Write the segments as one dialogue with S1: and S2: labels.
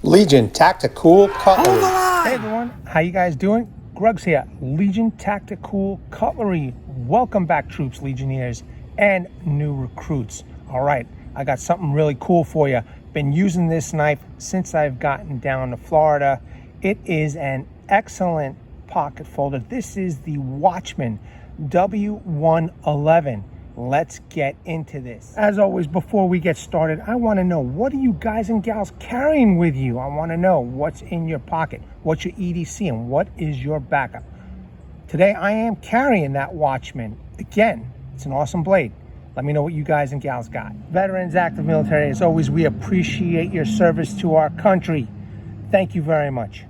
S1: Legion Tactical Cutlery.
S2: Hey everyone, how you guys doing? Gruggs here, Legion Tactical Cutlery. Welcome back, troops, Legionnaires, and new recruits. All right, I got something really cool for you. Been using this knife since I've gotten down to Florida. It is an excellent pocket folder. This is the Watchman W111. Let's get into this. As always, before we get started, I want to know, what are you guys and gals carrying with you? I want to know what's in your pocket, what's your EDC, and what is your backup. Today, I am carrying that Watchman. Again, it's an awesome blade. Let me know what you guys and gals got. Veterans, active military, as always, we appreciate your service to our country. Thank you very much.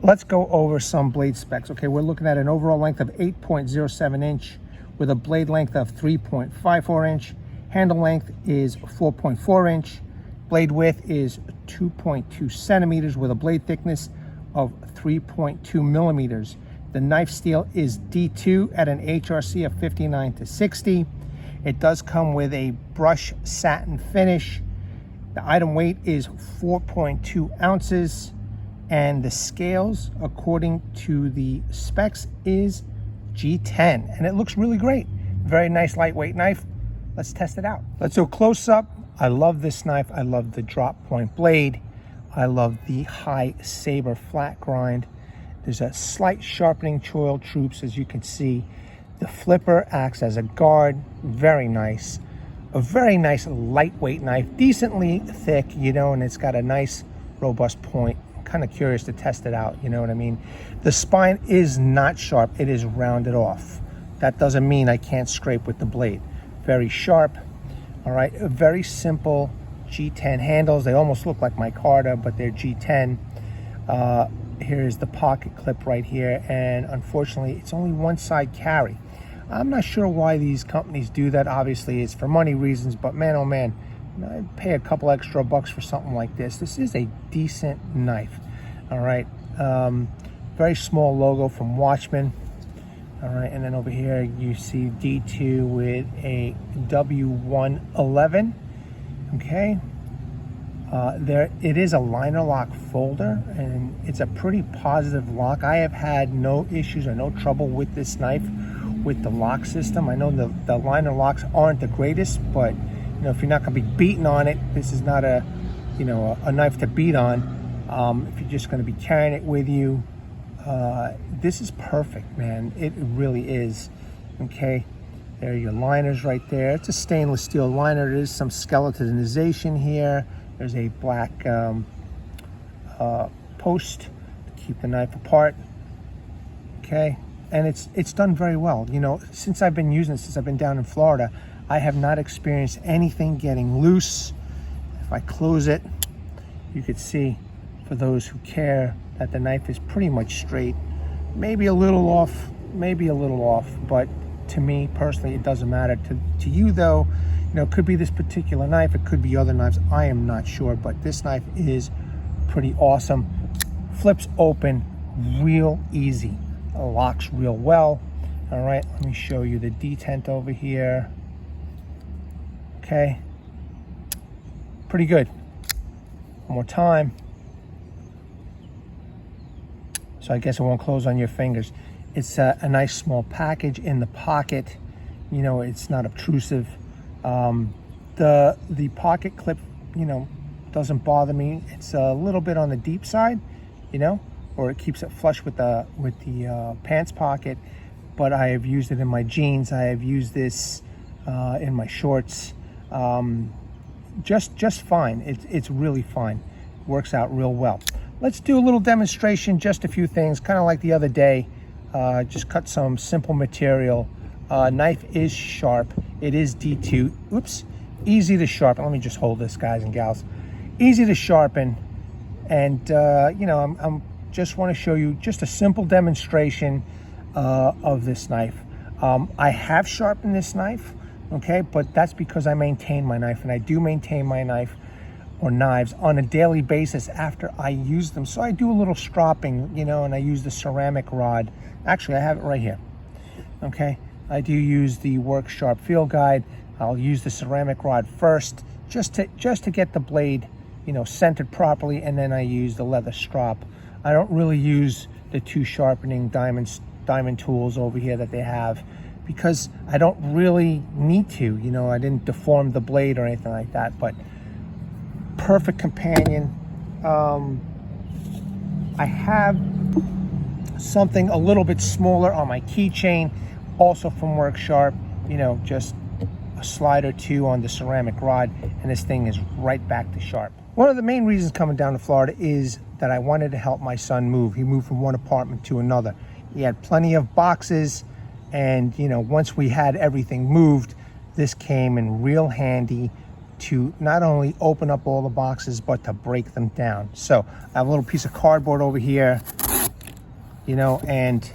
S2: Let's go over some blade specs. Okay, we're looking at an overall length of 8.07 inch with a blade length of 3.54 inch. Handle length is 4.4 inch. Blade width is 2.2 centimeters with a blade thickness of 3.2 millimeters. The knife steel is D2 at an HRC of 59-60. It does come with a brush satin finish. The item weight is 4.2 ounces. And the scales, according to the specs, is G10, and it looks really great. Very nice lightweight knife. Let's test it out. Let's do a close up. I love this knife. I love the drop point blade. I love the high saber flat grind. There's a slight sharpening choil, troops, as you can see. The flipper acts as a guard. Very nice. A very nice lightweight knife, decently thick, you know, and it's got a nice robust point. Kind of curious to test it out, you know what I mean? The spine is not sharp, it is rounded off. That doesn't mean I can't scrape with the blade. Very sharp. All right, very simple G10 handles. They almost look like my Carter, but they're G10. Here is the pocket clip right here, and unfortunately it's only one side carry. I'm not sure why these companies do that. Obviously it's for money reasons, but man, oh man, I'd pay a couple extra bucks for something like this. This is a decent knife. All right, very small logo from Watchman. All right, and then over here you see D2 with a W111. Okay, there it is, a liner lock folder, and it's a pretty positive lock. I have had no issues or no trouble with this knife with the lock system. I know the liner locks aren't the greatest, but you know, if you're not going to be beating on it, this is not a, you know, a knife to beat on. If you're just going to be carrying it with you, this is perfect, man. It really is. Okay, there are your liners right there. It's a stainless steel liner. There is some skeletonization here. There's a black post to keep the knife apart. Okay, and it's done very well. You know, since I've been using it, since I've been down in Florida, I have not experienced anything getting loose. If I close it, you could see, for those who care, that the knife is pretty much straight. Maybe a little off, but to me personally, it doesn't matter. To you though, you know, it could be this particular knife, it could be other knives, I am not sure, but this knife is pretty awesome. Flips open real easy, locks real well. All right, let me show you the detent over here. Okay, pretty good. One more time. So I guess it won't close on your fingers. It's a nice small package in the pocket. You know, it's not obtrusive. The pocket clip, you know, doesn't bother me. It's a little bit on the deep side, you know, or it keeps it flush with the pants pocket. But I have used it in my jeans. I have used this in my shorts. Just fine. It's really fine. Works out real well. Let's do a little demonstration, just a few things, kind of like the other day. Just cut some simple material. Knife is sharp. It is D2. Oops. Easy to sharpen. Let me just hold this, guys and gals. Easy to sharpen. And you know, I'm just want to show you just a simple demonstration of this knife. I have sharpened this knife. Okay, but that's because I maintain my knife, and I do maintain my knife or knives on a daily basis after I use them. So I do a little stropping, you know, and I use the ceramic rod. Actually, I have it right here. Okay, I do use the Work Sharp Field Guide. I'll use the ceramic rod first, just to get the blade you know, centered properly, and then I use the leather strop. I don't really use the two sharpening diamond tools over here that they have, because I don't really need to. You know, I didn't deform the blade or anything like that. But perfect companion. I have something a little bit smaller on my keychain, also from Work Sharp. You know, just a slide or two on the ceramic rod, and this thing is right back to sharp. One of the main reasons coming down to Florida is that I wanted to help my son move. He moved from one apartment to another. He had plenty of boxes, and you know, once we had everything moved, this came in real handy to not only open up all the boxes, but to break them down. So I have a little piece of cardboard over here, you know, and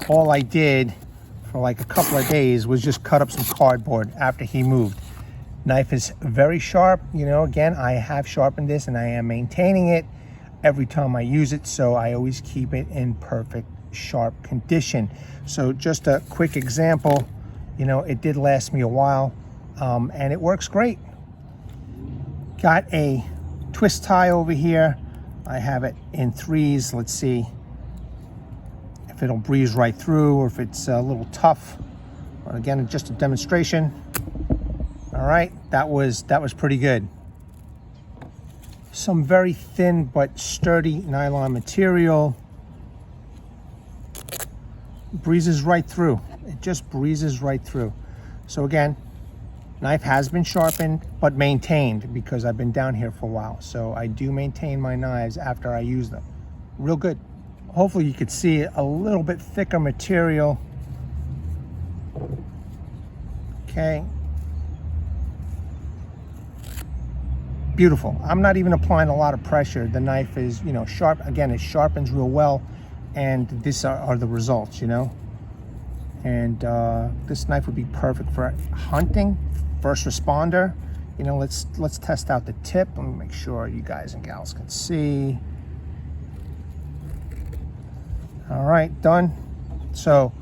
S2: all I did for like a couple of days was just cut up some cardboard after he moved. Knife is very sharp. You know, again, I have sharpened this and I am maintaining it every time I use it, so I always keep it in perfect sharp condition. So just a quick example, you know, it did last me a while, and it works great. Got a twist tie over here. I have it in 3s. Let's see if it'll breeze right through or if it's a little tough. Again, just a demonstration. All right, that was pretty good. Some very thin but sturdy nylon material. Breezes right through. It just breezes right through. So again, knife has been sharpened but maintained, because I've been down here for a while. So I do maintain my knives after I use them. Real good. Hopefully you could see a little bit thicker material. Okay. Beautiful. I'm not even applying a lot of pressure. The knife is, you know, sharp. Again, it sharpens real well, and these are the results, you know. And this knife would be perfect for hunting, first responder. You know, let's test out the tip. Let me make sure you guys and gals can see. All right, done. So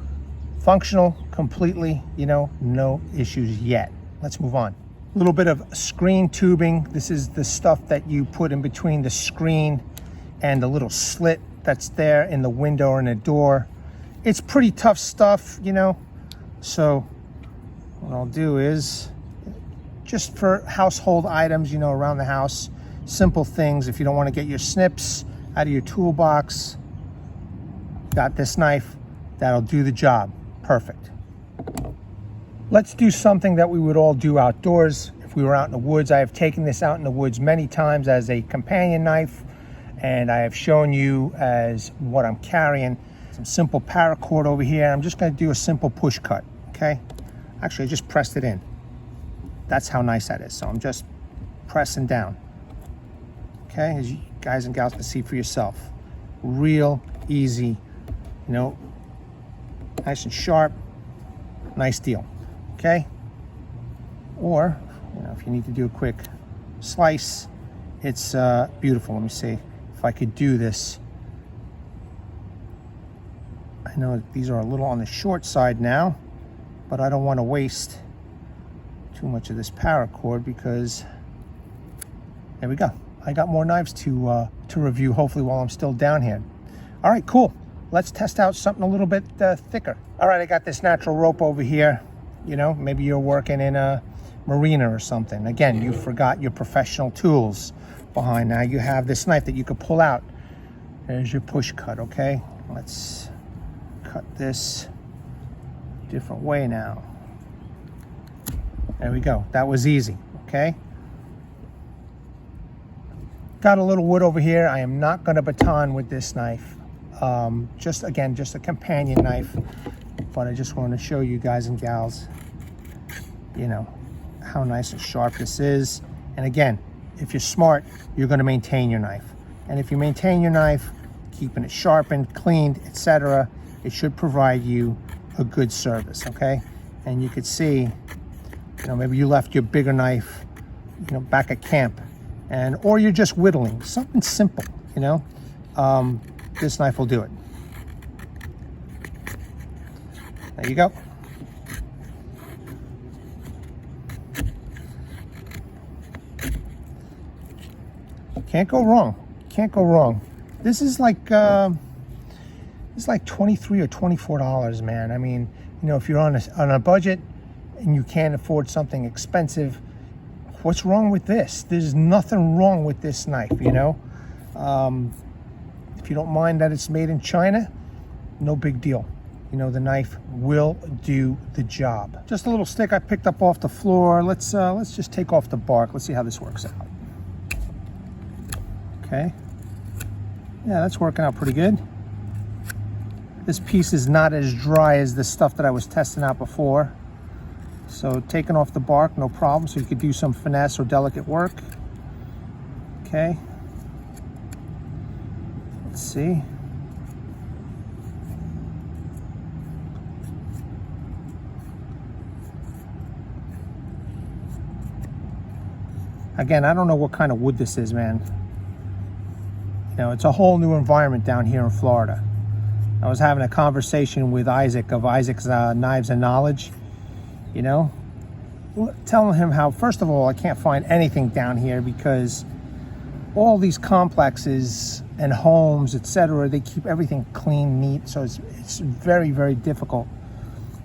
S2: functional completely, you know, no issues yet. Let's move on. A little bit of screen tubing. This is the stuff that you put in between the screen and the little slit that's there in the window or in the door. It's pretty tough stuff, you know. So what I'll do is, just for household items, you know, around the house, simple things. If you don't want to get your snips out of your toolbox, got this knife, that'll do the job. Perfect. Let's do something that we would all do outdoors if we were out in the woods. I have taken this out in the woods many times as a companion knife, and I have shown you as what I'm carrying. Some simple paracord over here. I'm just going to do a simple push cut, okay? Actually, I just pressed it in. That's how nice that is. So I'm just pressing down, okay? As you guys and gals can see for yourself. Real easy, you know, nice and sharp, nice deal. Okay, or you know, if you need to do a quick slice, it's beautiful. Let me see if I could do this. I know these are a little on the short side now, but I don't want to waste too much of this paracord, because there we go. I got more knives to review, hopefully while I'm still down here. All right, cool. Let's test out something a little bit thicker. All right, I got this natural rope over here. You know, maybe you're working in a marina or something. Again, you forgot your professional tools behind. Now you have this knife that you could pull out. There's your push cut, okay? Let's cut this a different way now. There we go. That was easy, okay? Got a little wood over here. I am not going to baton with this knife. Just a companion knife. But I just want to show you guys and gals, you know, how nice and sharp this is. And again, if you're smart, you're going to maintain your knife. And if you maintain your knife, keeping it sharpened, cleaned, etc., it should provide you a good service, okay? And you could see, you know, maybe you left your bigger knife, you know, back at camp, and or you're just whittling, something simple, you know. This knife will do it. There you go. Can't go wrong. Can't go wrong. This is like $23 or $24, man. I mean, you know, if you're on a budget and you can't afford something expensive, what's wrong with this? There's nothing wrong with this knife, you know. If you don't mind that it's made in China, no big deal. You know, the knife will do the job. Just a little stick I picked up off the floor. Let's just take off the bark. Let's see how this works out. Okay. Yeah, that's working out pretty good. This piece is not as dry as the stuff that I was testing out before. So taking off the bark, no problem. So you could do some finesse or delicate work. Okay. Let's see. Again, I don't know what kind of wood this is, man. You know, it's a whole new environment down here in Florida. I was having a conversation with Isaac of Isaac's Knives and Knowledge, you know, telling him how, first of all, I can't find anything down here because all these complexes and homes, etc., they keep everything clean, neat. So it's very, very difficult,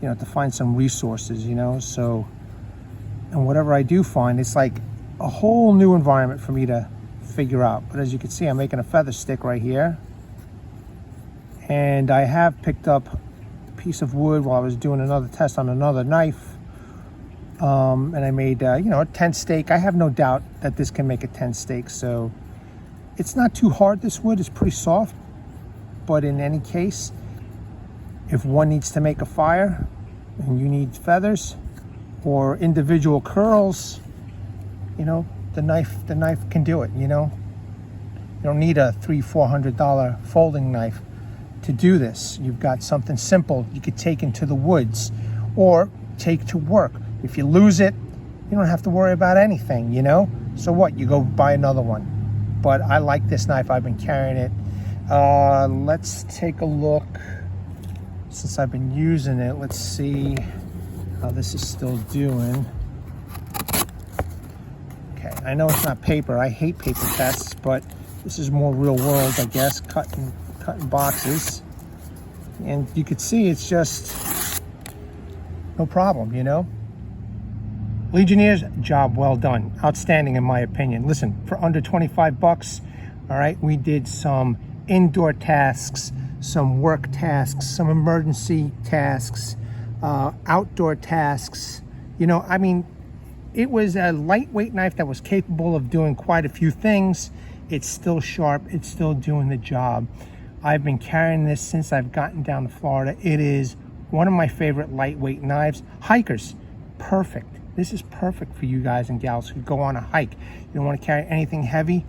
S2: you know, to find some resources, you know. So, and whatever I do find, it's like a whole new environment for me to figure out. But as you can see, I'm making a feather stick right here. And I have picked up a piece of wood while I was doing another test on another knife. And I made, you know, a tent stake. I have no doubt that this can make a tent stake. So it's not too hard, this wood. It's pretty soft. But in any case, if one needs to make a fire and you need feathers or individual curls, you know, the knife can do it, you know. You don't need a $300-400 folding knife to do this. You've got something simple you could take into the woods or take to work. If you lose it, you don't have to worry about anything, you know. So what? You go buy another one. But I like this knife. I've been carrying it. Let's take a look. Since I've been using it, let's see how this is still doing. Okay, I know it's not paper. I hate paper tests, but this is more real world, I guess, cutting boxes. And you could see it's just no problem, you know. Legionnaires, job well done. Outstanding in my opinion. Listen, for under 25 bucks, all right, we did some indoor tasks, some work tasks, some emergency tasks, outdoor tasks. You know, I mean, it was a lightweight knife that was capable of doing quite a few things. It's still sharp. It's still doing the job. I've been carrying this since I've gotten down to Florida. It is one of my favorite lightweight knives. Hikers, perfect. This is perfect for you guys and gals who go on a hike. You don't want to carry anything heavy.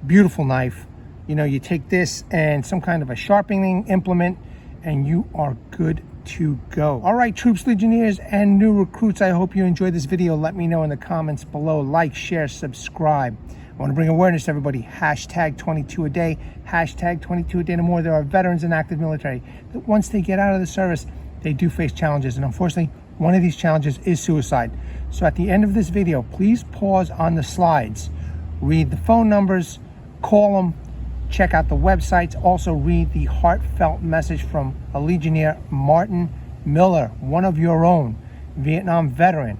S2: Beautiful knife. You know, you take this and some kind of a sharpening implement and you are good to go. All right, troops, legionnaires, and new recruits, I hope you enjoyed this video. Let me know in the comments below. Like, share, subscribe. I want to bring awareness to everybody. Hashtag 22 a day. Hashtag 22 a day no more. There are veterans and active military that once they get out of the service, they do face challenges. And unfortunately, one of these challenges is suicide. So at the end of this video, please pause on the slides. Read the phone numbers, call them, check out the websites. Also read the heartfelt message from a Legionnaire, Martin Miller, one of your own, Vietnam veteran.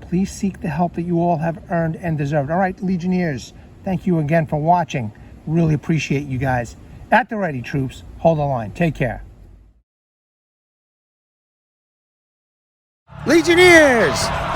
S2: Please seek the help that you all have earned and deserved. All right, Legionnaires, thank you again for watching. Really appreciate you guys. At the ready, troops. Hold the line. Take care.
S1: Legionnaires!